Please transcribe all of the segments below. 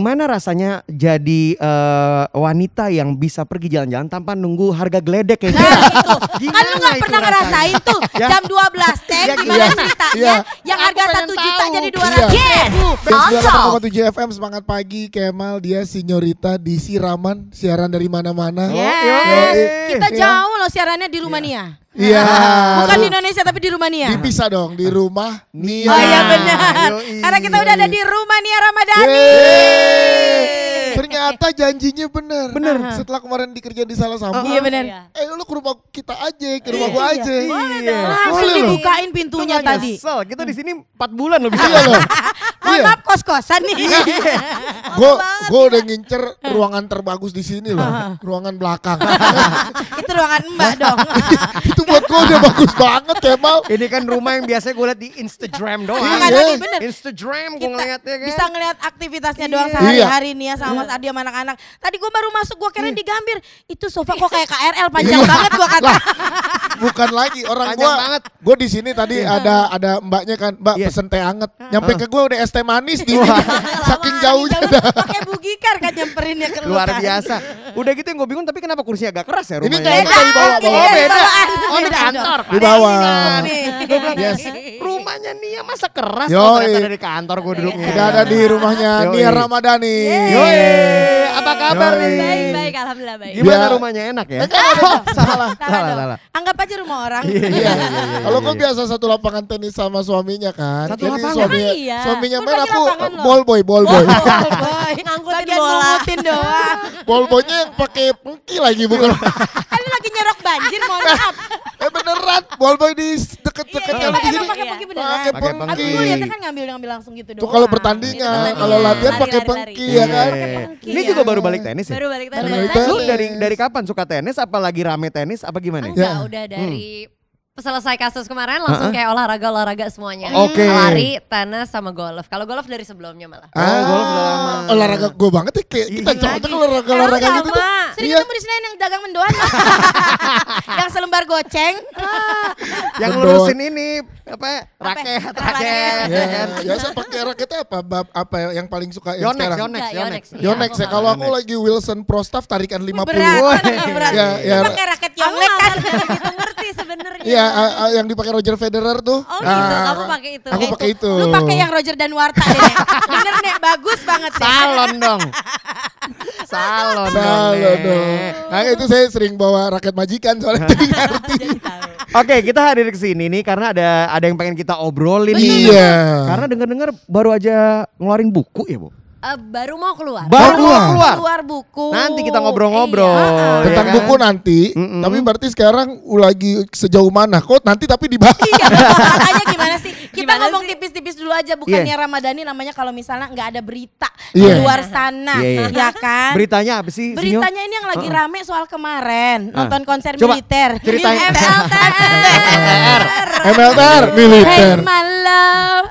Gimana rasanya jadi wanita yang bisa pergi jalan-jalan tanpa nunggu harga geledek kayak gitu? Nah itu, kan lu gak pernah ngerasain tuh jam 12 teh gimana ceritanya yang harga 1 juta jadi 200.000. 1,7 FM semangat pagi Kemal dia Sinyorita di Siraman siaran dari mana-mana. Kita jauh loh siarannya di Rumania. Iya. Bukan di Indonesia tapi di Rumania. Dipisah dong di rumah Nia. Oh iya benar. Karena kita udah ada di rumah Nia Ramadhani. Ternyata janjinya benar. Setelah kemarin dikerjain di Salah Sambung. Iya benar. Lu ke rumah kita aja, ke rumah gua aja. Langsung dibukain pintunya tadi. Kita di sini 4 bulan loh bisa. Iya loh. Mohon maaf kos-kosan nih. Gue udah ngincer ruangan terbagus di sini loh, ruangan belakang. Itu ruangan Mbak dong. Itu buat gue udah bagus banget Kemal. Ini kan rumah yang biasanya gue liat di Instagram doang. Makanya bener. Instagram gue ngeliatnya kan. Bisa ngeliat aktivitasnya doang sehari-hari nih ya sama Mas Adi sama anak-anak. Tadi gue baru masuk gue kira di Gambir. Itu sofa kok kayak KRL panjang banget gue kata. Bukan lagi orang gue di sini tadi ada mbaknya kan, Mbak pesen teh anget. Nyampe ke gue udah es teh manis di saking jauhnya. Pakai bugikar kan nyemperinnya ke luar biasa. Udah gitu yang gue bingung tapi kenapa kursinya agak keras ya rumahnya? Ini nggak dibawa-bawa. Beda. Oh di kantor. Di bawah. Rumahnya Nia masa keras? Oh ternyata dari kantor gue duduknya. Udah ada di rumahnya Nia Ramadhani. Apa kabar nih? Baik, alhamdulillah baik. Gimana rumahnya enak ya? Salah. Anggap aja rumah orang. Iya. Kalau kok biasa satu lapangan tenis sama suaminya kan. Satu Jadi lapangan? suaminya main Bagi aku lapangan loh. ball boy. Ngangkutin Bagian bola. ngumutin doang. Ball boynya yang pakai pengki lagi bukan. Kan lu lagi nyerok banjir mohon maaf. Beneran ball boy di deket-deket Emang di sini. pakai pengki beneran. Pakai Pakai pengki. Abis gue liatnya kan ngambil langsung gitu doang. Tuh kalau pertandingan, kalau latihan pakai Lari-lari. pengki ya kan. Ini juga baru balik tenis ya? Baru balik Baru tenis. balik tenis. Lu dari kapan suka tenis? Apa lagi rame tenis? Apa gimana? Enggak, udah dari selesai kasus kemarin langsung kayak olahraga semuanya. Oke. Lari, tenis sama golf. Kalau golf dari sebelumnya malah. golf udah lama. Olahraga gue banget ya kayak kita cocok olahraga gitu tuh. Sering ketemu di sini yang dagang mendoan. Yang selembar goceng. Yang ngurusin ini apa? Raket. Ya, biasa pakai raketnya apa yang paling suka yang sekarang? Yonex. Yonex ya. Kalau aku lagi Wilson Pro Staff tarikan 50. Berat. Ya. Pakai raket Yonex kan. Gitu ngerti sebenarnya. Iya, yang dipakai Roger Federer tuh. Oh gitu, kamu pakai itu. Aku pakai itu. Lu pakai yang Roger dan Warta deh. Bener nek, bagus banget deh. Salon dong. Salon dong. Nah itu saya sering bawa raket majikan soalnya jadi ngerti. Oke, kita hadir ke sini nih karena ada yang pengen kita obrolin nih. Iya. Karena dengar-dengar baru aja ngeluarin buku ya, Bu. Baru mau keluar. Baru mau keluar. buku. Nanti kita ngobrol-ngobrol. Iya. Tentang ya kan? buku nanti, tapi berarti sekarang lagi sejauh mana? Kok nanti tapi dibahas? Iya, makanya gimana sih? Kita Gimana ngomong sih? tipis-tipis dulu aja, bukannya Ramadhani namanya kalau misalnya nggak ada berita Iya. di luar sana, Iya. ya kan? Beritanya apa sih? Sinyo? Beritanya ini yang lagi rame soal kemarin nonton konser Coba, militer. ceritain. MLTR militer. Hey my love,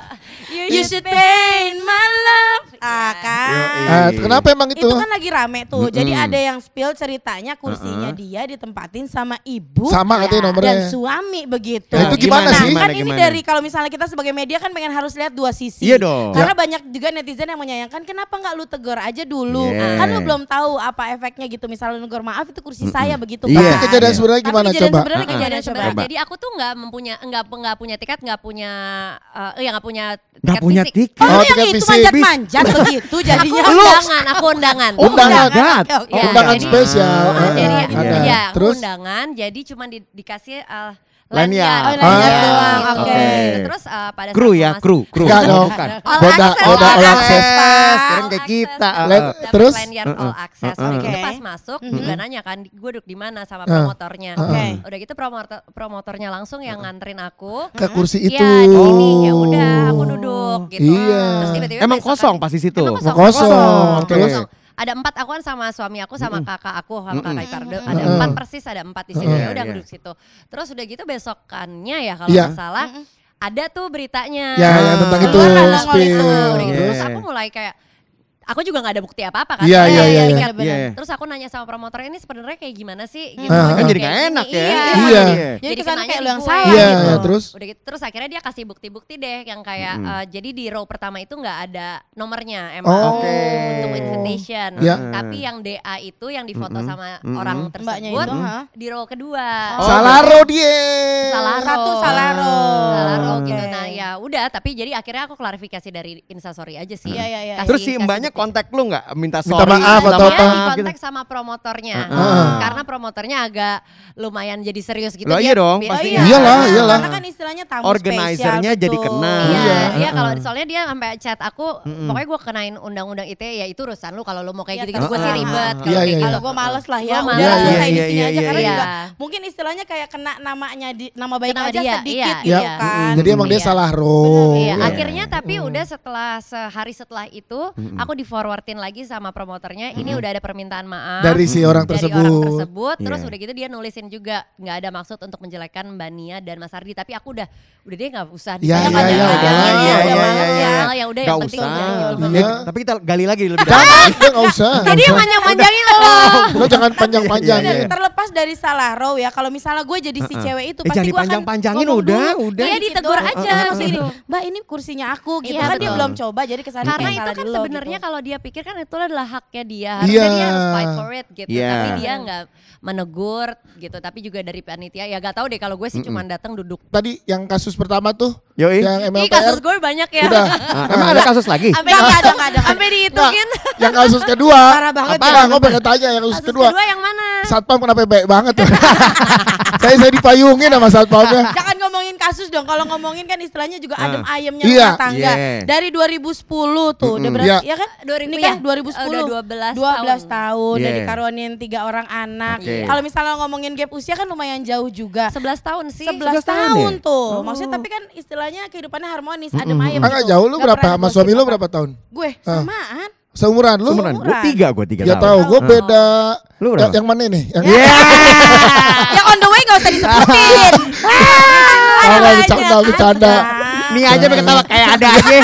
you should pay my love. Kan? Kenapa emang itu? Itu kan lagi rame tuh. Jadi ada yang spill ceritanya kursinya dia ditempatin sama ibu Sama katanya nomornya. dan suami begitu. Nah, itu gimana sih? Kan ini dari kalau misalnya kita sebagai media kan pengen harus lihat dua sisi. Iya dong. Karena banyak juga netizen yang menyayangkan kenapa nggak lu tegur aja dulu. Yeah. Kan lu belum tahu apa efeknya gitu. Misalnya lu negur maaf itu kursi saya begitu Iya. kan. Tapi kejadian sebenarnya Tapi gimana kejadian coba? sebenarnya kayak gimana coba? Coba. Jadi aku tuh nggak punya tiket, nggak punya Nggak tiket punya fisik. tiket. Oh, lu Oh, yang tiket itu fisik. manjat-manjat begitu jadinya. Aku undangan. Undangan. Oke. Ya, Undangan jadi- spesial. Jadi Ada. ya Terus? undangan, jadi cuma dikasih Lanyard. Oh, lanyard doang, gitu. oke. Terus pada Kru saat ya, mau kru. Enggak dong. Bukan. Boda all access. Keren kayak kita. Terus? Lanyard all access. Udah gitu pas masuk juga nanya kan, gue duduk di mana sama promotornya. Oke. Udah gitu promotornya langsung yang nganterin aku. Ke kursi itu. Iya, di sini ya udah aku duduk gitu. Iya. Terus tiba-tiba Emang besokan- kosong pas di situ. Emang Emang kosong. Terus? Kosong. Ada 4 aku kan sama suami aku sama kakak aku sama kakak ipar. Ada 4 persis, ada 4 di situ. Ya udah Iya. duduk situ. Terus udah gitu besokannya ya kalau Iya. nggak salah ada tuh beritanya. Ya, yang tentang itu Keluar lah nongol spill. itu. Udah gitu. Iya. Terus aku mulai kayak aku juga nggak ada bukti apa-apa kan. Iya, iya, iya, Pikir, iya. Terus aku nanya sama promotornya ini sebenarnya kayak gimana sih? Gitu. Kan jadi Kayak gak enak gini. ya. Iya. Iya. Jadi kesannya kenanya kayak di lu yang gue. salah Iya, gitu. iya, terus? Udah gitu, terus akhirnya dia kasih bukti-bukti deh yang kayak jadi di row pertama itu nggak ada nomornya emang Oh. untuk pasien. Tapi yang DA itu yang difoto sama orang Mbaknya tersebut itu, di roll kedua. Salaro dia. Satu Salaro. Salaro gitu. Nah ya udah, tapi jadi akhirnya aku klarifikasi dari Instastory aja sih. Iya. Terus si mbaknya kontak lu nggak? Minta sorry? Minta maaf atau apa? Dia dikontak sama promotornya. Karena promotornya agak lumayan jadi serius gitu. Loh, iya dong, pasti. Iyalah. Karena kan istilahnya tamu Organizernya spesial jadi tuh. kena. Iya, dia kalau soalnya dia sampai chat aku, pokoknya gue kenain undang-undang ITE, ya itu urusan lu, kalau lu mau kayak gitu-gitu gue sih ribet. Kalau gue males lah ya, Gua udah males. selesai di sini Iya, aja, karena iya. juga mungkin istilahnya kayak kena nama baik Nama aja dia, sedikit iya. gitu kan. Jadi emang dia Iya. salah roll. Iya, akhirnya tapi udah setelah sehari setelah itu aku di forwardin lagi sama promotornya, ini udah ada permintaan maaf Dari si orang dari tersebut. orang tersebut. Terus Iya. udah gitu dia nulisin juga nggak ada maksud untuk menjelekkan Mbak Nia dan Mas Ardi, tapi aku udah dia nggak usah Iya, ditanyakan iya, ya. udahlah, Udah iya, iya, males iya, ya. iya. Ya udah Nggak yang penting usah. udah gitu. Iya. Tapi kita gali lagi lebih dalam. Jangan, nggak usah. Jadi yang manjang-manjangin lo. Lo jangan panjang-panjangin. Iya. Terlepas dari salah row ya, kalau misalnya gue jadi si cewek itu pasti Jangan gue akan dipanjang-panjangin, ngomong udah. Iya, ditegur aja Maksudnya gini, gitu. Mbak ini kursinya aku gitu Iya, kan, dia betul. belum coba jadi kesannya Karena kayak itu salah kan di lo sebenarnya gitu. kalau dia pikir kan itu adalah haknya dia. Iya. Harusnya dia harus fight for it gitu. Iya. Tapi dia nggak menegur gitu. Tapi juga dari panitia ya gak tahu deh, kalau gue sih cuma datang duduk. Tadi yang kasus pertama tuh, Yoi. yang Ih, kasus MLPR. gue banyak ya. Udah. Emang ada kasus lagi? Sampai Nggak ada, dihitung, nggak ada. sampai dihitungin. Yang kasus kedua. Parah banget Apa? ya. Gue pengen tanya yang kasus Kasus kedua. kedua yang mana? Satpam kenapa baik banget tuh? saya dipayungin sama satpamnya. Jangan ngomongin kasus dong. Kalau ngomongin kan istilahnya juga adem ayemnya Iya. rumah tangga. Iya. Dari 2010 tuh udah berarti Iya. ya kan? 2000 Ini kan ya? 2010. Udah 12 tahun Iya. dan dikaruniain 3 orang anak. Oke. Kalau misalnya ngomongin gap usia kan lumayan jauh juga. 11 tahun sih. 11 11 tahun tahun ya? tuh. Oh. Maksudnya tapi kan istilahnya kehidupannya harmonis, adem ayem Agak gitu. jauh lu Nggak berapa? pernah Sama ada suami lu gosip berapa tahun? Gue samaan. Seumuran lu? Seumuran. Gue tiga Ya tahun. tahu, gue Oh. beda. Lu berapa? Yang mana nih? Yang Iya. Yang on the way gak usah disebutin. nggak, bercanda. Nih aja pakai ketawa kayak ada aja.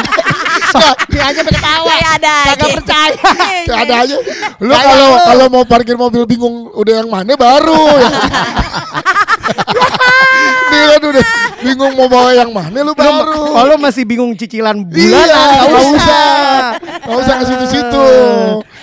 Nih aja pakai ketawa. Kayak ada aja. Kagak percaya. Kayak ada aja. Lu kalau mau parkir mobil bingung udah yang mana baru. Dia kan udah bingung mau bawa yang mana lu baru. Kalau masih bingung cicilan Iya, bulanan, nggak usah. Nggak usah ke situ-situ.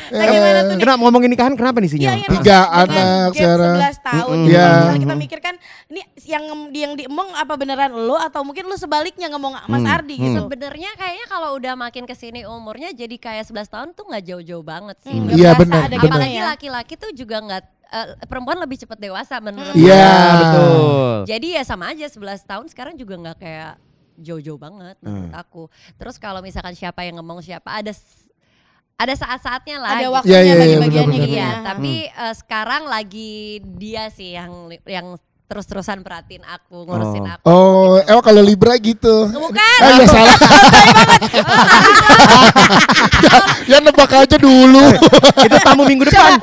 Nah, gimana tuh nih? Kenapa ngomongin nikahan kenapa nih sinyal? Iya, 3 dengan anak gap sekarang. 11 tahun. Iya. Kalau misalnya kita mikir kan ini yang diemong apa beneran lo atau mungkin lo sebaliknya ngomong Mas Ardi gitu. Sebenarnya kayaknya kalau udah makin kesini umurnya jadi kayak 11 tahun tuh nggak jauh-jauh banget sih. Nggak Iya, berasa benar, ada benar. gimana Apalagi ya. laki-laki tuh juga nggak, perempuan lebih cepat dewasa menurut Iya. Iya, betul. Jadi ya sama aja 11 tahun sekarang juga nggak kayak jauh-jauh banget menurut aku. Terus kalau misalkan siapa yang ngomong siapa, ada saat-saatnya lah. Ada gitu. waktunya Iya, iya, bagi-bagiannya benar-benar. gitu Iya, ya. tapi sekarang lagi dia sih yang terus-terusan perhatiin aku, ngurusin aku. Oh, gitu. kalau Libra gitu. Bukan. Ya salah. Ya nebak aja dulu. Itu tamu minggu depan.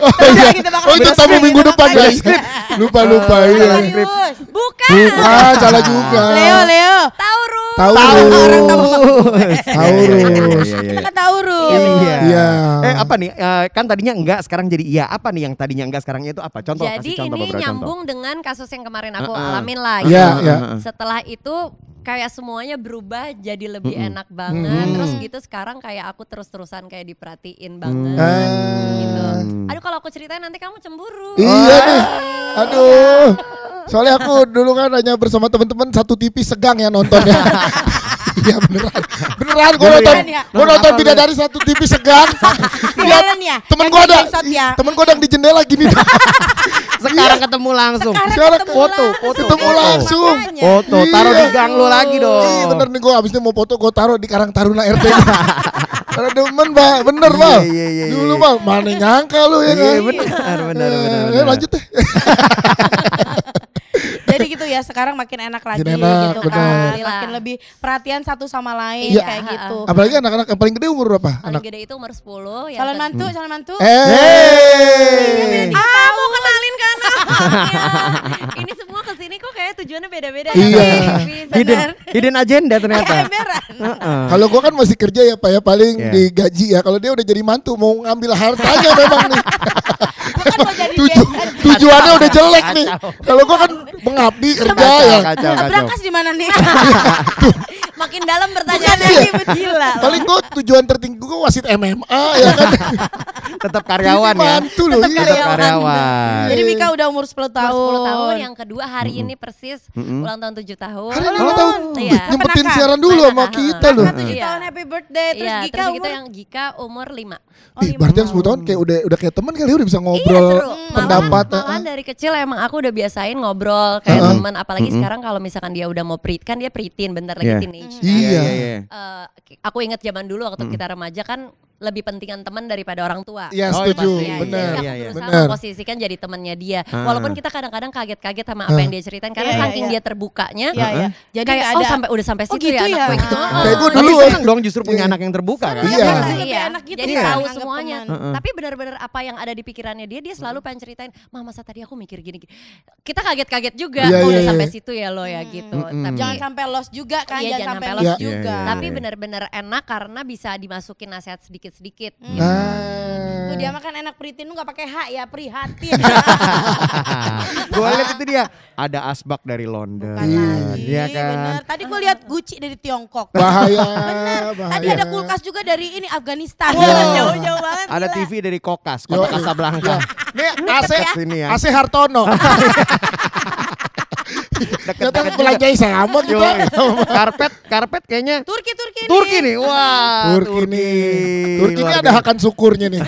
Oh itu tamu minggu depan guys. Lupa iya. Serius. Bukan. Bukan, salah juga. Leo. Taurus. Taurus. Taurus. Kita kan Taurus. Iya. Iya. Apa nih? Kan tadinya enggak, sekarang jadi iya. Apa nih yang tadinya enggak, sekarang itu apa? Contoh, Jadi kasih contoh ini beberapa contoh. nyambung dengan kasus yang kemarin aku alamin lah. Iya, gitu. iya. Setelah itu kayak semuanya berubah jadi lebih enak banget. Terus gitu sekarang kayak aku terus-terusan kayak diperhatiin banget gitu. Aduh kalau aku ceritain nanti kamu cemburu. Iya nih. Aduh. Soalnya aku dulu kan hanya bersama teman-teman satu TV segang ya nontonnya. Iya beneran. Beneran gue nonton. Gue nonton Bidadari satu TV segang. Sialan ya. Temen Yang gue ada. episode ya. Temen gue ada di jendela gini. Sekarang ketemu langsung. Sekarang Foto. ketemu langsung. Foto, taruh di gang lu lagi dong. Iya bener nih gue abis ini mau foto gue taruh di Karang Taruna RT. Karena demen Mbak, bener Mbak. Iya. Dulu Mbak, mana nyangka lu ya kan. Iya benar. Lanjut deh. Jadi gitu ya, sekarang makin enak lagi Makin enak, gitu benar. kan. Makin lebih perhatian satu sama lain Iya. kayak gitu. Apalagi anak-anak yang paling gede umur berapa? Paling Anak. gede itu umur 10. Calon mantu. Mau kenalin kan? Ini semua kesini kok kayak tujuannya beda-beda. Iya. Hidden agenda ternyata. Emberan. Kalau gua kan masih kerja ya Pak ya, paling Iya. digaji ya. Kalau dia udah jadi mantu mau ngambil hartanya memang nih. Bukan mau jadi Tujuannya udah jelek nih. Kalau gua kan mengabdi kerja ya. Kacau. Berangkas di mana nih? Makin dalam pertanyaannya Iya. gila. Paling gua tujuan tertinggi gua wasit MMA ya kan. Tetap karyawan ya. Bantu loh. Tetap Tetap karyawan. Jadi Mika udah umur 10 tahun. 10 tahun, yang kedua hari ini persis ulang tahun 7 tahun. Hari ini ulang tahun. Iya. Nyempetin Keponakan. siaran dulu sama kita loh. Kakak 7 tahun happy birthday. Terus Iya, Gika terus umur gitu yang Gika umur 5. Ih, berarti yang 10 tahun kayak udah kayak teman kali ya, udah bisa ngobrol Iya, seru. pendapat. Malahan dari kecil emang aku udah biasain ngobrol kayak teman, apalagi sekarang kalau misalkan dia udah mau kan dia preteen, bentar lagi Iya. teenage. Iya. Aku inget zaman dulu waktu kita remaja kan lebih pentingan teman daripada orang tua. Iya, Oh, setuju. pasti. Benar. Jadi Iya, aku iya. berusaha Benar. memposisikan jadi temannya dia. Ah. Walaupun kita kadang-kadang kaget-kaget sama apa yang dia ceritain karena Iya, saking iya. dia terbukanya. Iya, iya. Jadi Kayak nggak oh ada. udah sampai Oh, situ gitu ya ya? anak gue gitu. Ah. Kayak gue Tapi dulu. seneng dong justru punya anak yang terbuka kan. Iya. Jadi lebih Iya. enak gitu Jadi ya, tahu nganggep semuanya. teman. Tapi benar-benar apa yang ada di pikirannya dia selalu pengen ceritain, "Ma, masa tadi aku mikir gini." Kita kaget-kaget juga. Iya, Oh, iya, udah iya. sampai situ ya lo ya gitu. Tapi Jangan sampai lost juga kan, Iya, jangan sampai jangan lost sampai juga. lost. Iya, tapi benar-benar enak karena bisa dimasukin nasihat sedikit-sedikit. gitu. Tuh dia makan enak prihatin, lu gak pakai H ya, prihatin. Gue lihat itu dia ada asbak dari London. Bukan lagi, Iya kan. bener. Tadi gue lihat Gucci dari Tiongkok. Bahaya. Tadi bahaya. ada kulkas juga dari ini Afghanistan. Wow. Jauh-jauh banget. Ada gila. TV dari Kokas, Yo, Kota Casablanca. Nih AC, Sini ya. AC Hartono. Ternyata belanjanya sama Yo, kita. karpet kayaknya Turki ini. Turki nih. Wah, Turki nih. Turki ini Luar ada biasa. hakan syukurnya nih.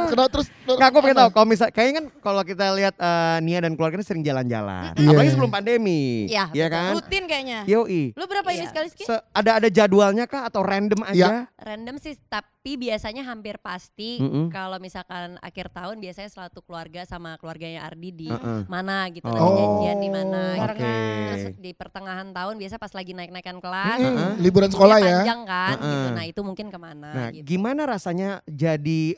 Kenapa terus? Nggak, aku pengen tahu kalau misal kayaknya kan kalau kita lihat Nia dan keluarganya sering jalan-jalan. Iya. Apalagi sebelum pandemi. Iya, Iya betul. kan? Rutin kayaknya. Yoi. Lu berapa ini Iya. sekali Ski? Ada jadwalnya kah atau random aja? Random sih, tapi biasanya hampir pasti kalau misalkan akhir tahun biasanya selalu keluarga sama keluarganya Ardi di mana gitu, lagi Oh. janjian di mana. Oke. Gitu. Terus di pertengahan tahun biasa pas lagi naik-naikan kelas, Liburan sekolah liburnya ya. panjang kan, gitu. Nah itu mungkin kemana Nah, gitu. gimana rasanya jadi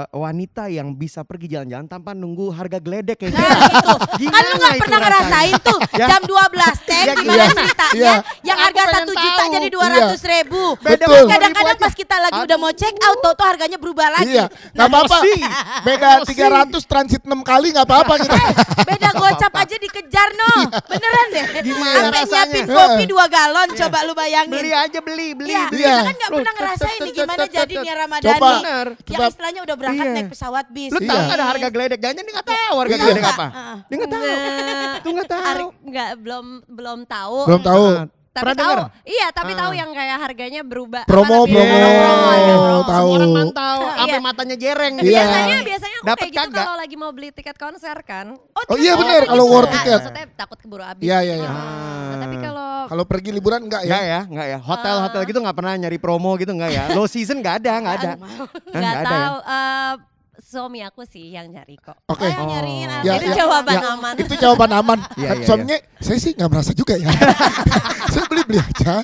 wanita yang bisa pergi jalan-jalan tanpa nunggu harga geledek kayak Nah itu, kan lu gak itu pernah rasanya? ngerasain tuh Ya. jam 12 teh Ya, gimana iya. ceritanya Iya. yang Aku harga pengen 1 juta tahu. jadi 200.000. Betul. Terus Beda kadang-kadang 10.000 pas kita lagi udah mau check out tuh harganya berubah lagi. Iya, nggak apa-apa. Emosi. Beda 300 transit 6 kali nggak apa-apa gitu. Beda gocap aja dikejar no. Beneran deh. Gimana Sampai rasanya? nyiapin kopi 2 galon coba lu bayangin. Beli aja beli. Iya, beli. kita kan gak Loh, pernah ngerasain nih gimana jadi Nia Ramadhani. Coba. Bener. Yang Coba. istilahnya udah berangkat Iya. naik pesawat bis. Lu tahu Iya. nggak ada harga geledek? Jangan dia nggak tahu harga Iya. geledek apa. Dia nggak tahu. Nggak. Tuh nggak tahu. Nggak, belum tahu. Belum tahu. Tapi Pernah tahu, denger? iya tapi tahu yang kayak harganya berubah. Promo, Apa namanya? promo, Iya, promo. tahu. Orang mantau, sampai Iya. matanya jereng. Iya. Biasanya aku Dapet kayak gitu kagak? kalau lagi mau beli tiket konser kan. Oh iya benar gitu. kalau war Nah, tiket. maksudnya takut keburu habis. Iya iya iya. Nah, tapi kalau Kalau pergi liburan enggak ya? Enggak ya. Hotel gitu nggak pernah nyari promo gitu enggak ya. Low season nggak ada. nggak Nggak ada ya? tahu, suami aku sih yang nyari kok. Oke. Oh, yang nyariin Ya, Itu ya, jawaban ya. aman. Itu jawaban aman. Iya, Kan iya, suaminya saya sih nggak merasa juga ya. Saya beli aja. Yang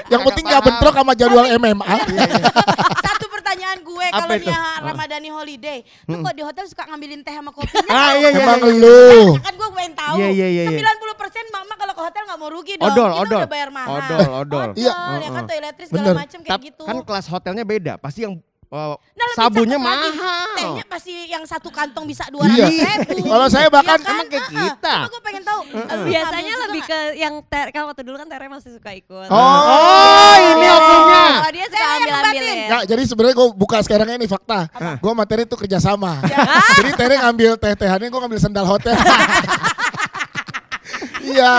Kagak penting nggak paham. bentrok sama jadwal MMA. Satu pertanyaan gue Apa kalau itu? Nia Ramadhani holiday, lu kok di hotel suka ngambilin teh sama kopinya? Iya. Emang lu. Kan gue pengen tahu. Iya. 90% mama kalau ke hotel nggak mau rugi dong. Odol. Kita udah bayar mahal. Odol. Iya. Ya kan toiletries segala Bener. macam kayak gitu. Kan kelas hotelnya beda. Pasti yang Nah, lebih sabunnya cakep lagi. mahal. Tehnya pasti yang satu kantong bisa Iya. 200.000. Kalau saya bahkan emang kayak kita. Cuma gue pengen tahu. Biasanya lebih ke yang kan waktu dulu kan Tere masih suka ikut. Oh, ini oknumnya. Kalau dia suka ambil-ambil ya. Ya, jadi sebenarnya gue buka sekarang ini fakta. Gue sama Tere itu kerjasama. Jadi Tere ngambil teh-tehannya, gue ngambil sendal hotel. Iya,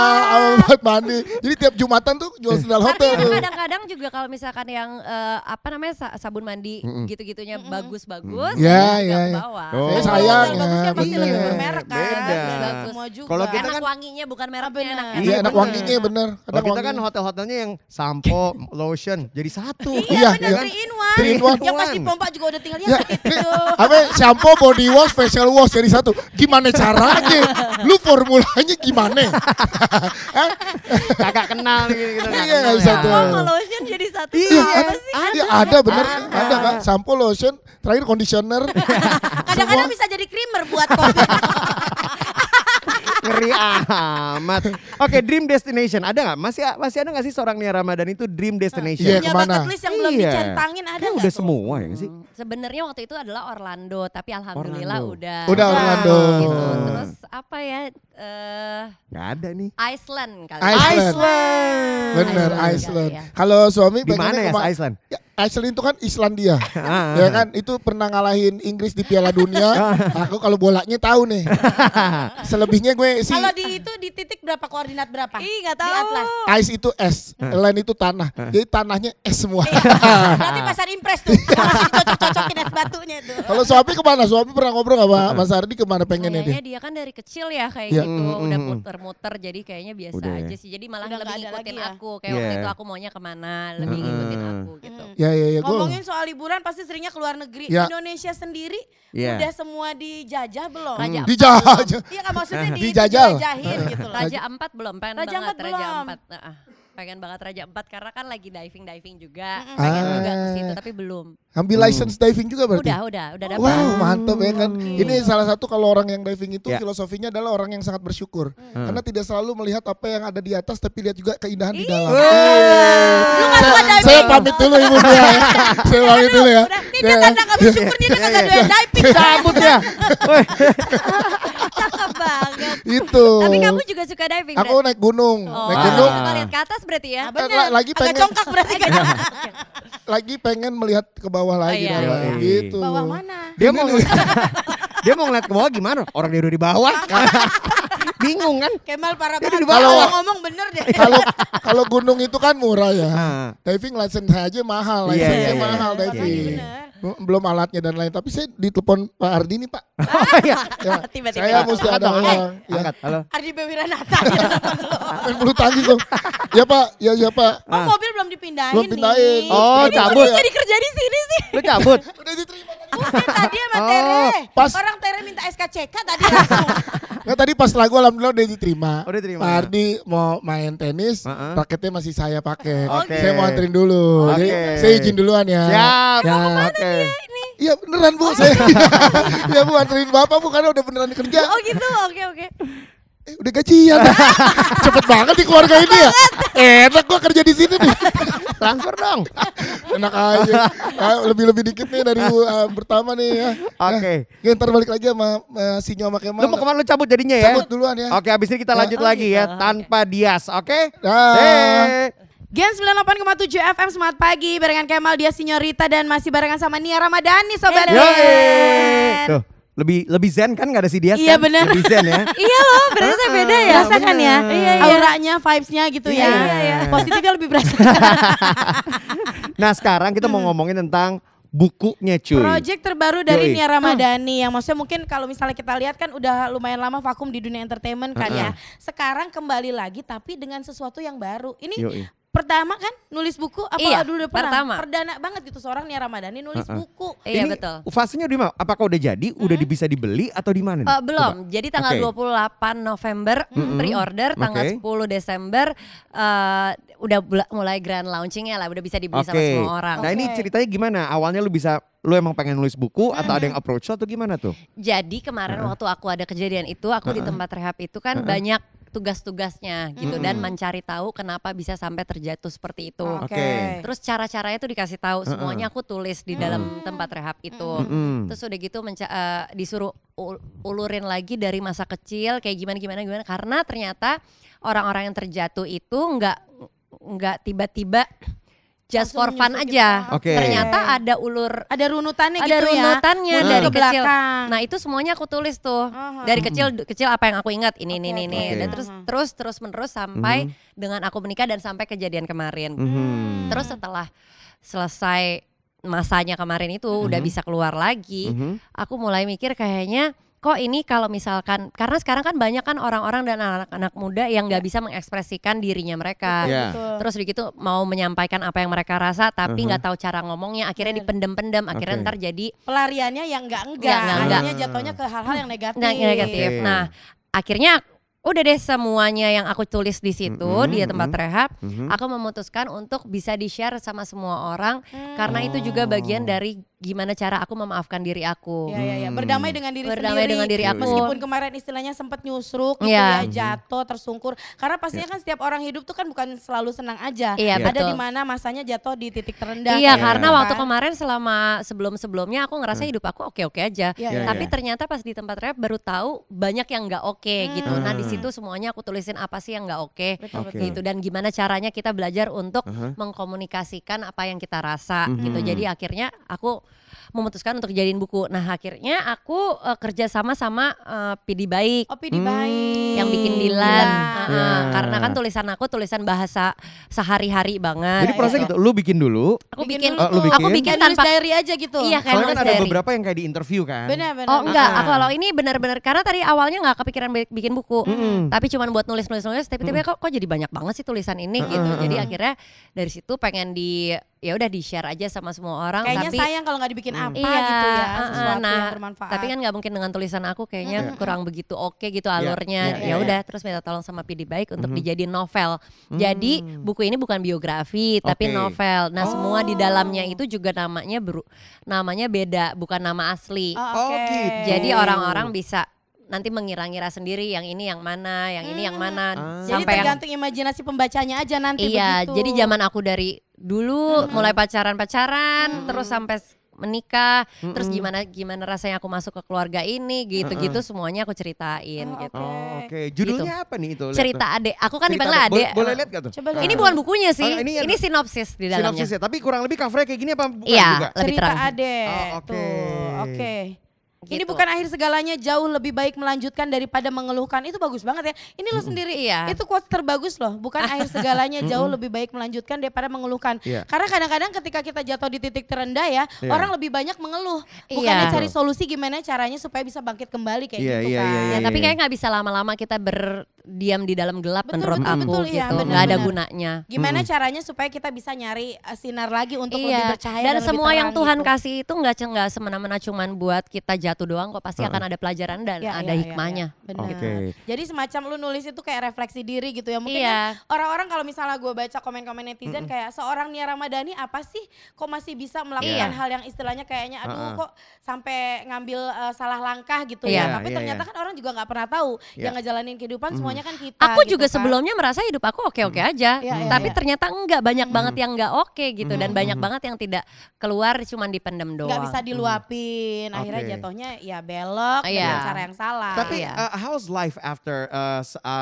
buat mandi. Jadi tiap Jumatan tuh jual sendal hotel Artinya tuh. kadang-kadang juga kalau misalkan yang apa namanya sabun mandi gitu-gitunya bagus-bagus, Ya, juga ya, ya. bawa. Oh. Saya sayang Hotel bagus ya. kan pasti lebih bener. bermerek kan. Beda. Bagus semua juga. Kalau kita Enak kan- wanginya bukan mereknya, bener. enak. Iya, enak bener. wanginya bener. Kalau kita wangi. kan hotel-hotelnya yang sampo, lotion jadi satu. Iya, bener, iya. 3 in 1. Three in one. Yang pas dipompa juga udah tinggal Ya, ya ini gitu. apa shampoo, body wash, facial wash jadi satu. Gimana caranya? Lu formulanya gimana? Hah? Kakak kenal gitu. Iya, nggak bisa tuh. Sama lotion jadi satu. Iya, Apa sih? iya, ada bener, ada Kak. Shampoo, lotion, terakhir conditioner. Kadang-kadang bisa jadi creamer buat kopi. Ngeri amat. Oke, dream destination ada nggak? Masih ada nggak sih seorang Nia Ramadhani itu dream destination? Iya, Punya kemana? bucket list yang belum Iya. dicentangin ada Kayak nggak udah tuh? semua ya nggak sih? Sebenarnya waktu itu adalah Orlando, tapi alhamdulillah Orlando. udah. Udah Orlando. Gitu. Terus apa ya? Nggak ada nih. Iceland kali. Iceland. Iceland. Bener, Iceland, Iceland. iya. Kalau suami Di mana pengennya ya kema- Iceland? Ya, Iceland itu kan Islandia. Ya kan, itu pernah ngalahin Inggris di Piala Dunia. Aku kalau bolanya tahu nih. Selebihnya gue sih. Kalau di itu di titik berapa, koordinat berapa? Nggak Di tahu. atlas. Ice itu es, land itu tanah. Jadi tanahnya es semua. Nanti pasar impres tuh. Masih cocok-cocokin es batunya tuh. Kalau Suami kemana? Suami pernah ngobrol sama Mas Ardi kemana pengennya Kayaknya dia? dia kan dari kecil ya kayak Iya. gitu, udah muter-muter jadi kayaknya biasa Udah ya. aja sih. Jadi malah Udah lebih nggak ada ngikutin lagi ya? aku. Kayak Iya. waktu itu aku maunya kemana, lebih ngikutin aku gitu. Ya gue. Ngomongin soal liburan pasti seringnya keluar negeri. Ya. Indonesia sendiri Iya. udah semua dijajah belum? Raja Dijajah. Iya kan maksudnya Dijajal. dijajahin gitu loh. Raja Ampat belum, pengen Raja banget Ampat Raja belum. Ampat. Pengen banget Raja Ampat karena kan lagi diving juga. Mm-mm. Pengen juga ke situ tapi belum. Ambil license diving juga berarti? Udah dapat. Wow, mantap ya kan. Oke. Ini salah satu kalau orang yang diving itu Ya. filosofinya adalah orang yang sangat bersyukur. Karena tidak selalu melihat apa yang ada di atas tapi lihat juga keindahan di dalam. Lu nggak suka diving? Saya pamit dulu Ibu Dia ya. Saya pamit dulu ya. Udah, ini dia tanda gak bersyukur, dia kagak doyan diving. Cabut ya. Cakep banget. Itu. Tapi kamu juga suka diving? Aku naik gunung. Oh, Naik gunung. suka lihat ke atas berarti ya? Nah, bener. lagi Agak pengen- congkak berarti kan. Lagi pengen melihat ke bawah lagi. iya. dalam. Iya. Gitu. Bawah mana? Dia mau dia mau ngeliat ke bawah gimana? Orang dia udah di bawah. Bingung kan? Kemal parah Dia banget. di bawah. Kalau ngomong bener deh. Kalau gunung itu kan murah ya. Ah. Diving license aja mahal. Iya, License iya, iya. mahal Iya, diving. bener. Belum alatnya dan lain. Tapi saya ditelepon Pak Ardi nih Pak. Oh iya. Ya, Tiba-tiba. saya mesti ada orang. Ya, Angkat. Halo. Ardi Bewiranata dia telepon lu. main bulu tangkis dong. Ya Pak, ya siapa? Oh mobil belum dipindahin Belum pindahin. nih. Oh, Ini cabut. jadi kerja di sini sih. Lu cabut. Udah diterima. Bukan tadi sama Oh, Tere. pas. Orang Tere minta SKCK tadi langsung. Nggak, tadi pas lagu alhamdulillah udah diterima. Udah diterima. Pak Ardi mau main tenis, Heeh. raketnya masih saya pakai. Oke. Saya mau anterin dulu. Oke. Jadi saya izin duluan ya. Siap. Ya. Oke. Iya beneran Bu, saya. Ya Bu anterin Bapak Bu karena udah beneran kerja. Oh gitu, oke. Udah gajian. Cepet banget di keluarga ini ya. Enak gua kerja di sini nih. Transfer dong. Enak aja. Nah, lebih-lebih dikit nih dari pertama nih ya. Oke. Ya, ntar balik lagi sama Sinyo sama Kemal. Lu mau kemana, lu cabut jadinya ya? Cabut duluan ya. Oke, abis ini kita lanjut lagi ya gitu. tanpa Dias, oke? Dah. Gen 98,7 FM semangat pagi barengan Kemal, dia Sinyorita dan masih barengan sama Nia Ramadhani sobat. Yeay. Tuh, lebih zen kan, gak ada si Dias Iya, kan? bener. Lebih zen ya. Iya loh, berarti saya beda ya. Berasa kan ya? Iya. Auranya, vibes-nya gitu ya. Iya. Positifnya lebih berasa. Nah sekarang kita mau ngomongin tentang bukunya cuy. Project terbaru dari Yoi. Nia Ramadhani yang maksudnya mungkin kalau misalnya kita lihat kan udah lumayan lama vakum di dunia entertainment kan ya. Sekarang kembali lagi tapi dengan sesuatu yang baru. Ini Yoi. pertama kan nulis buku apa Iya, dulu udah pernah? pertama. Perdana banget gitu seorang Nia Ramadhani nulis buku. Iya Ini betul. fasenya di mana? Apakah udah jadi? Udah bisa dibeli atau di mana? nih? Belum, jadi tanggal Oke. 28 November pre-order, tanggal Oke. 10 Desember udah mulai grand launchingnya lah, udah bisa dibeli sama Oke. semua orang. Nah ini Oke. ceritanya gimana? Awalnya lu emang pengen nulis buku atau ada yang approach lo atau gimana tuh? Jadi kemarin waktu aku ada kejadian itu, aku di tempat rehab itu kan banyak tugas-tugasnya gitu dan mencari tahu kenapa bisa sampai terjatuh seperti itu. Oke. Terus cara-caranya tuh dikasih tahu semuanya aku tulis di dalam tempat rehab itu. Mm-mm. Terus udah gitu disuruh ulurin lagi dari masa kecil kayak gimana karena ternyata orang-orang yang terjatuh itu nggak tiba-tiba just for Langsung fun menyusut aja. gitu. Oke. Ternyata ada ada runutannya ada gitu ya. runutannya Mundur dari ke kecil. belakang. Nah, itu semuanya aku tulis tuh. Aha. Dari kecil apa yang aku ingat ini Oke, ini. oke. Dan terus menerus sampai dengan aku menikah dan sampai kejadian kemarin. Mhm. Terus setelah selesai masanya kemarin itu udah bisa keluar lagi. Mhm. Aku mulai mikir kayaknya kok ini kalau misalkan karena sekarang kan banyak kan orang-orang dan anak-anak muda yang nggak bisa mengekspresikan dirinya mereka. Iya. Betul. Terus begitu mau menyampaikan apa yang mereka rasa tapi nggak tahu cara ngomongnya, akhirnya dipendem-pendem, akhirnya Oke. ntar jadi Pelariannya yang enggak. Enggak. Akhirnya jatuhnya ke hal-hal yang negatif. negatif. Oke. Nah, akhirnya udah deh semuanya yang aku tulis di situ di tempat rehab, aku memutuskan untuk bisa di-share sama semua orang karena itu juga bagian dari gimana cara aku memaafkan diri aku. Ya. Berdamai dengan diri Berdamai sendiri. dengan diri aku. Meskipun kemarin istilahnya sempat nyusruk gitu ya, jatuh, tersungkur. Karena pastinya kan setiap orang hidup tuh kan bukan selalu senang aja. Iya, Ada betul. di mana masanya jatuh di titik terendah. Iya, kayak karena gitu waktu kan. kemarin sebelumnya aku ngerasa hidup aku oke-oke aja. Tapi Iya. ternyata pas di tempat rehab baru tahu banyak yang nggak oke gitu. Nah di situ semuanya aku tulisin apa sih yang nggak oke Oke. gitu, dan gimana caranya kita belajar untuk mengkomunikasikan apa yang kita rasa gitu. Jadi akhirnya aku memutuskan untuk jadiin buku. Nah akhirnya aku kerja sama PD Baik. Oh, PD Baik. Yang bikin Dilan. Ya. Karena kan tulisan aku tulisan bahasa sehari-hari banget. Jadi prosesnya gitu, lu bikin dulu. Aku Bikin bikin, dulu. lu bikin? aku bikin Kayak nulis tanpa. diary aja gitu. Iya, kayak Soalnya kan nulis ada diary. beberapa yang kayak di interview kan. Benar. Oh enggak, aku kalau ini benar-benar karena tadi awalnya nggak kepikiran bikin buku, tapi cuman buat nulis, tiba-tiba kok jadi banyak banget sih tulisan ini gitu. Jadi akhirnya dari situ pengen ya udah di share aja sama semua orang. Kayaknya tapi sayang kalau nggak dibikin apa iya, gitu ya, sesuatu nah, yang bermanfaat. tapi kan nggak mungkin dengan tulisan aku kayaknya kurang begitu oke gitu alurnya. Iya. Ya udah, terus minta tolong sama PD Baik untuk dijadiin novel. Jadi buku ini bukan biografi tapi Oke. novel. Nah semua di dalamnya itu juga namanya beda, bukan nama asli. Oh, oke. gitu. Jadi orang-orang bisa nanti mengira-ngira sendiri yang ini yang mana, yang ini yang mana. Jadi Sampai yang tergantung imajinasi pembacanya aja nanti iya, begitu. jadi zaman aku dari dulu mulai pacaran, terus sampai menikah, terus gimana rasanya aku masuk ke keluarga ini, gitu-gitu semuanya aku ceritain Oh, gitu. Oh, oke. Judulnya apa nih itu? Lihat Cerita tuh. adek, aku kan Cerita dipanggil adek. Boleh lihat gak tuh? Coba lihat. Ini bukan bukunya sih, Oh, ini ini sinopsis di dalamnya. Sinopsisnya, tapi kurang lebih covernya kayak gini apa bukan Iya, juga? lebih Cerita terang. Ade. Oh, oke. Tuh, oke. Ini Gitu. bukan akhir segalanya, jauh lebih baik melanjutkan daripada mengeluhkan. Itu bagus banget ya. Ini lo sendiri, Iya. itu quotes terbagus loh. Bukan akhir segalanya, jauh lebih baik melanjutkan daripada mengeluhkan. Iya. Karena kadang-kadang ketika kita jatuh di titik terendah ya, Iya. orang lebih banyak mengeluh. Bukannya Iya. cari solusi gimana caranya supaya bisa bangkit kembali kayak Iya, gitu iya, kan. iya, Ya, tapi kayak nggak bisa lama-lama kita berdiam di dalam gelap Betul, menurut betul, aku betul, iya, gitu. benar, Nggak ada benar. gunanya. Gimana caranya supaya kita bisa nyari sinar lagi untuk lebih Iya, bercahaya dan lebih semua yang terang Tuhan gitu. kasih itu nggak semena-mena cuman buat kita jatuh doang kok, pasti akan ada pelajaran dan Ya, ada ya, hikmahnya. ya, benar. Oke. Jadi semacam lu nulis itu kayak refleksi diri gitu ya. Mungkin Iya. kan orang-orang kalau misalnya gue baca komen-komen netizen kayak seorang Nia Ramadhani apa sih kok masih bisa melakukan Iya. hal yang istilahnya kayaknya aduh kok sampai ngambil salah langkah gitu Iya. ya. Tapi Iya, ternyata iya. kan orang juga nggak pernah tahu Iya. yang ngejalanin kehidupan semuanya kan kita. Aku gitu juga kan. sebelumnya merasa hidup aku oke-oke aja, Iya, iya, tapi iya. ternyata enggak, banyak banget yang enggak oke gitu, dan banyak banget yang tidak keluar, cuman dipendem doang. Nggak bisa diluapin, akhirnya Oke. jatuhnya ya belok Iya. dengan cara yang salah. Tapi Iya. how's life after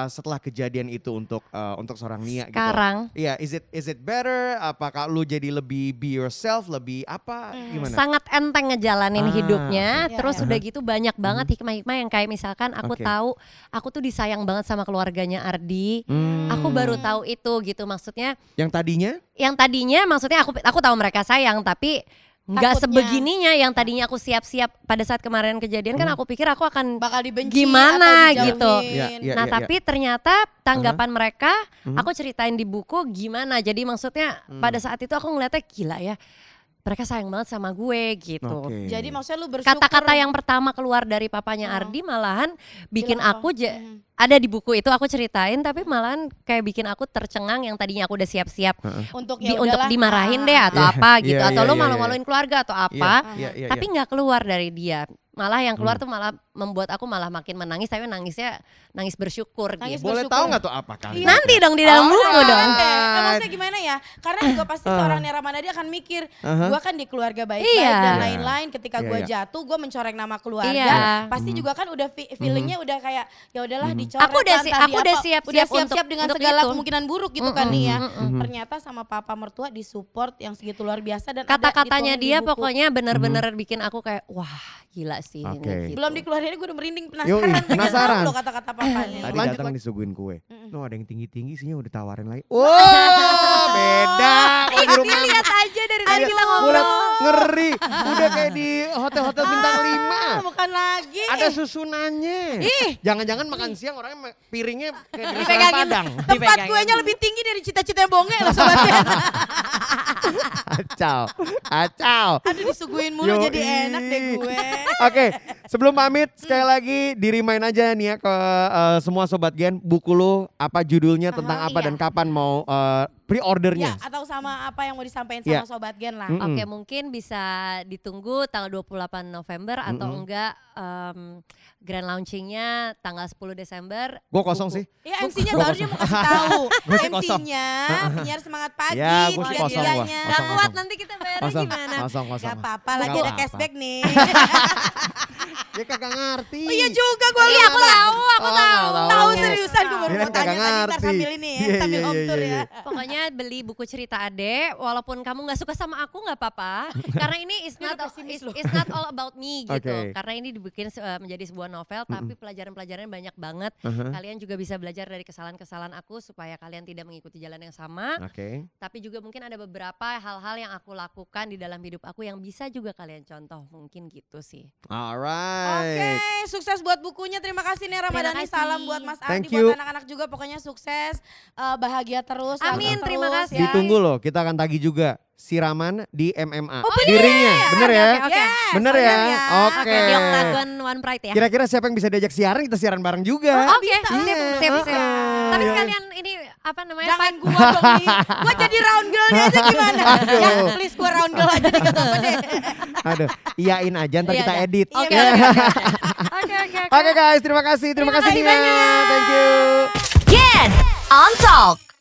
setelah kejadian itu untuk seorang Nia Sekarang gitu? Iya, is it better? Apakah lu jadi lebih be yourself, lebih apa? Gimana? sangat enteng ngejalanin hidupnya, Iya, terus iya. udah gitu banyak banget hikmah-hikmah yang kayak misalkan aku Oke. tahu aku tuh disayang banget sama keluarganya Ardi. Aku baru tahu itu gitu, maksudnya Yang tadinya maksudnya aku tahu mereka sayang, tapi nggak Takutnya. sebegininya. Yang tadinya aku siap-siap pada saat kemarin kejadian kan aku pikir aku akan bakal dibenci gimana atau gitu. dijauhin. Iya, Nah iya. tapi ternyata tanggapan mereka aku ceritain di buku gimana. Jadi maksudnya pada saat itu aku ngeliatnya gila ya, mereka sayang banget sama gue gitu. Oke. Jadi maksudnya lu bersyukur. Kata-kata yang pertama keluar dari papanya Ardi malahan bikin Bilang apa? aku ada di buku itu aku ceritain, tapi malahan kayak bikin aku tercengang yang tadinya aku udah siap-siap untuk untuk dimarahin deh atau apa gitu, Iya, atau iya, lo iya, malu-maluin keluarga atau apa. Iya, Tapi nggak keluar dari dia. Malah yang keluar tuh malah membuat aku malah makin menangis, tapi nangisnya nangis bersyukur Nangis gitu. boleh bersyukur. tahu nggak tuh apa kan? Iya. Nanti dong di dalam buku dong. Maksudnya gimana ya? Karena juga pasti seorang Nia Ramadhani akan mikir, gue kan di keluarga baik-baik Iya. dan lain-lain. Ketika Iya, gue iya. jatuh, gue mencoreng nama keluarga. Iya. Pasti juga kan udah feelingnya udah kayak ya udahlah dicoret. Aku udah lah, entah aku di udah apa. siap-siap Udah siap-siap untuk- dengan untuk segala itu. kemungkinan buruk gitu kan nih ya. Ternyata sama papa mertua disupport yang segitu luar biasa dan ada Kata-katanya dituangin di dia buku. pokoknya bener-bener bikin aku kayak wah gila sih ini Oke. gitu. Belum dikeluarin gue udah merinding Yoi, penasaran. Pengen penasaran. tahu loh kata-kata papanya. Tadi Lanjut, datang lanjut. disuguhin kue. No, ada yang tinggi-tinggi sihnya udah tawarin lagi. Wah, beda. Kalau di rumah Lihat aja dari tadi kita Gua ngobrol. liat ngeri. Udah kayak di hotel-hotel bintang 5. Bukan lagi. Ada susunannya. Ih. Jangan-jangan makan siang orangnya piringnya kayak di restoran Dipegangin. Padang. Tempat kuenya lebih tinggi dari cita-cita bonge loh sobatnya. Acau. Acau. Aduh disuguhin mulu Yoi. jadi enak deh gue. Oke, sebelum pamit sekali lagi di-remind aja nih ya ke semua sobat Gen, buku lu apa judulnya, tentang apa iya. dan kapan mau pre-ordernya. Ya, atau sama apa yang mau disampaikan Ya. sama Sobat Gen lah. Oke, mungkin bisa ditunggu tanggal 28 November atau enggak grand launchingnya tanggal 10 Desember. Gue kosong sih. Ya MC-nya baru dia mau kasih tahu. Gua sih kosong. MC-nya penyiar semangat pagi. Ya, gua sih kosong gua. tiga-tiganya. Gak Kosong, kuat kosong. nanti kita bayarnya Kosong, gimana? kosong. Gak apa-apa, lagi Gak ada apa-apa. cashback nih. Dia kagak ngerti. Oh iya juga gue Iya aku tahu, aku tahu. Tahu seriusan gue baru Dia mau kan tanya kagak tadi ntar ngerti. sambil ini ya, Iya, sambil iya, home iya, tour iya. ya. Pokoknya beli buku cerita Ade, walaupun kamu nggak suka sama aku nggak apa-apa, karena ini is not all about me gitu. Oke. Karena ini dibikin menjadi sebuah novel, tapi pelajaran-pelajaran banyak banget. Kalian juga bisa belajar dari kesalahan-kesalahan aku supaya kalian tidak mengikuti jalan yang sama. Oke. Tapi juga mungkin ada beberapa hal-hal yang aku lakukan di dalam hidup aku yang bisa juga kalian contoh, mungkin gitu sih. Oke, Alright. sukses buat bukunya. Terima kasih nih Ramadhani. kasih. Salam buat Mas Thank Adi, you. buat anak-anak juga. Pokoknya sukses, bahagia terus. Amin, lancar terima terus kasih. ya. Ditunggu loh, kita akan tagih juga siraman di MMA. Oh, di ringnya, bener ya? Oke. Yes, Bener ya? Oke. Oke, di Octagon One Pride ya. Kira-kira siapa yang bisa diajak siaran, kita siaran bareng juga. Oke, sip. Iya. Tapi Iya. sekalian ini apa namanya? Jangan gua dong nih. Gua jadi round girl-nya aja gimana? Ya please gua round girl aja deh gak apa deh. Aduh, iyain aja ntar Iya, kita iya. edit. Oke, Ya. Oke. Oke guys, terima kasih Terima kasih Nia. banyak. Thank you. Gen on Talk.